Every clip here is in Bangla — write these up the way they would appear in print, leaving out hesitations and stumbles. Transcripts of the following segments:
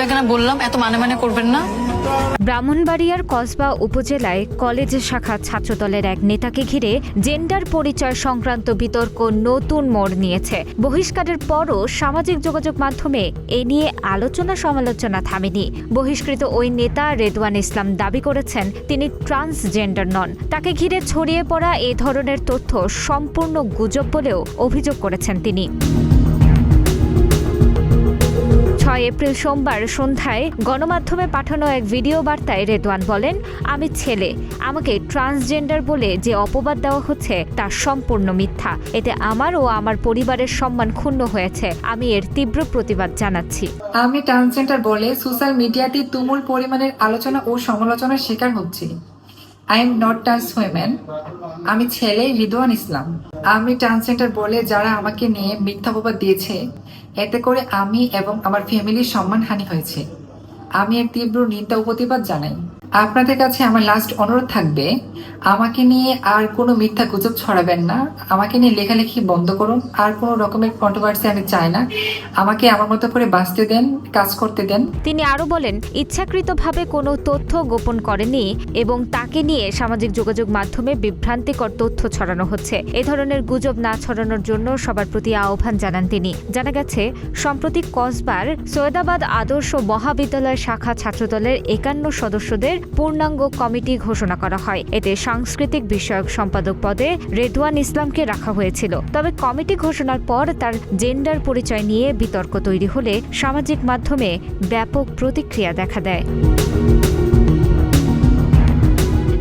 আপনাকে না বললাম এত মানে করবেন না। ব্রাহ্মণবাড়িয়ার কসবা উপজেলায় কলেজ শাখা ছাত্রদলের এক নেতাকে ঘিরে জেন্ডার পরিচয় সংক্রান্ত বিতর্ক নতুন মোড় নিয়েছে। বহিষ্কারের পরও সামাজিক যোগাযোগ মাধ্যমে এ নিয়ে আলোচনা সমালোচনা থামেনি। বহিষ্কৃত ওই নেতা রেদওয়ান ইসলাম দাবি করেছেন তিনি ট্রান্সজেন্ডার নন। তাকে ঘিরে ছড়িয়ে পড়া এ ধরনের তথ্য সম্পূর্ণ গুজব বলেও অভিযোগ করেছেন তিনি। 6 এপ্রিল সোমবার সন্ধ্যায় গণমাধ্যমে পাঠানো এক ভিডিও বার্তায় রেদওয়ান বলেন, আমি ছেলে, আমাকে ট্রান্সজেন্ডার বলে যে অপবাদ দেওয়া হচ্ছে তা সম্পূর্ণ মিথ্যা। এতে আমার ও আমার পরিবারের সম্মান ক্ষুণ্ণ হয়েছে। আমি এর তীব্র প্রতিবাদ জানাচ্ছি। আমি ট্রান্সজেন্ডার বলে সোশ্যাল মিডিয়াতে তুমুল পরিমাণের আলোচনা ও সমালোচনার শিকার হচ্ছি। I am not trans women. আমি ছেলে রিদওয়ান ইসলাম। আমি ট্রান্সজেন্ডার বলে যারা আমাকে নিয়ে মিথ্যা অপবাদ দিয়েছে, এতে করে আমি এবং আমার ফ্যামিলির সম্মানহানি হয়েছে। আমি এর তীব্র নিন্দা ও প্রতিবাদ জানাই। আপনাদের কাছে আমার লাস্ট অনুরোধ থাকবে, আমাকে নিয়ে আর কোনো মিথ্যা গুজব ছড়াবেন না। আমাকে নিয়ে লেখালেখি বন্ধ করুন। আর কোনো রকমের কন্ট্রোভার্সি আমি চাই না। আমাকে আমার মতো করে বাঁচতে দেন, কাজ করতে দেন। তিনি আরও বলেন, ইচ্ছাকৃতভাবে কোনো তথ্য গোপন করেনি এবং তাকে নিয়ে সামাজিক যোগাযোগ মাধ্যমে বিভ্রান্তিকর তথ্য ছড়ানো হচ্ছে। এ ধরনের গুজব না ছড়ানোর জন্য সবার প্রতি আহ্বান জানান তিনি। জানা গেছে, সম্প্রতি কসবার সৈয়দাবাদ আদর্শ মহাবিদ্যালয় শাখা ছাত্রদলের 51 সদস্যদের পূর্ণাঙ্গ কমিটি ঘোষণা করা হয়। এতে সাংস্কৃতিক বিষয়ক সম্পাদক পদে রেদওয়ান ইসলামকে রাখা হয়েছিল। তবে কমিটি ঘোষণার পর তার জেন্ডার পরিচয় নিয়ে বিতর্ক তৈরি হলে সামাজিক মাধ্যমে ব্যাপক প্রতিক্রিয়া দেখা দেয়।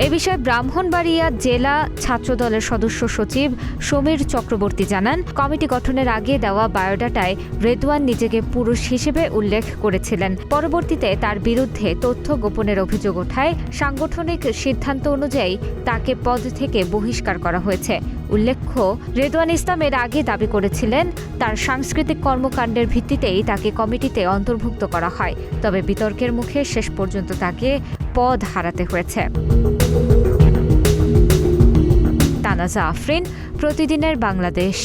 এ বিষয়ে ব্রাহ্মণবাড়িয়া জেলা ছাত্রদলের সদস্য সচিব সমীর চক্রবর্তী জানান, কমিটি গঠনের আগে দেওয়া বায়োডাটায় রেদওয়ান নিজেকে পুরুষ হিসেবে উল্লেখ করেছিলেন। পরবর্তীতে তার বিরুদ্ধে তথ্য গোপনের অভিযোগ ওঠায় সাংগঠনিক সিদ্ধান্ত অনুযায়ী তাকে পদ থেকে বহিষ্কার করা হয়েছে। উল্লেখ্য, রেদওয়ান ইসলাম এর আগে দাবি করেছিলেন তার সাংস্কৃতিক কর্মকাণ্ডের ভিত্তিতেই তাকে কমিটিতে অন্তর্ভুক্ত করা হয়। তবে বিতর্কের মুখে শেষ পর্যন্ত তাকে পদ হারাতে হয়েছে। তানাজা আফরিন, প্রতিদিনের বাংলাদেশ।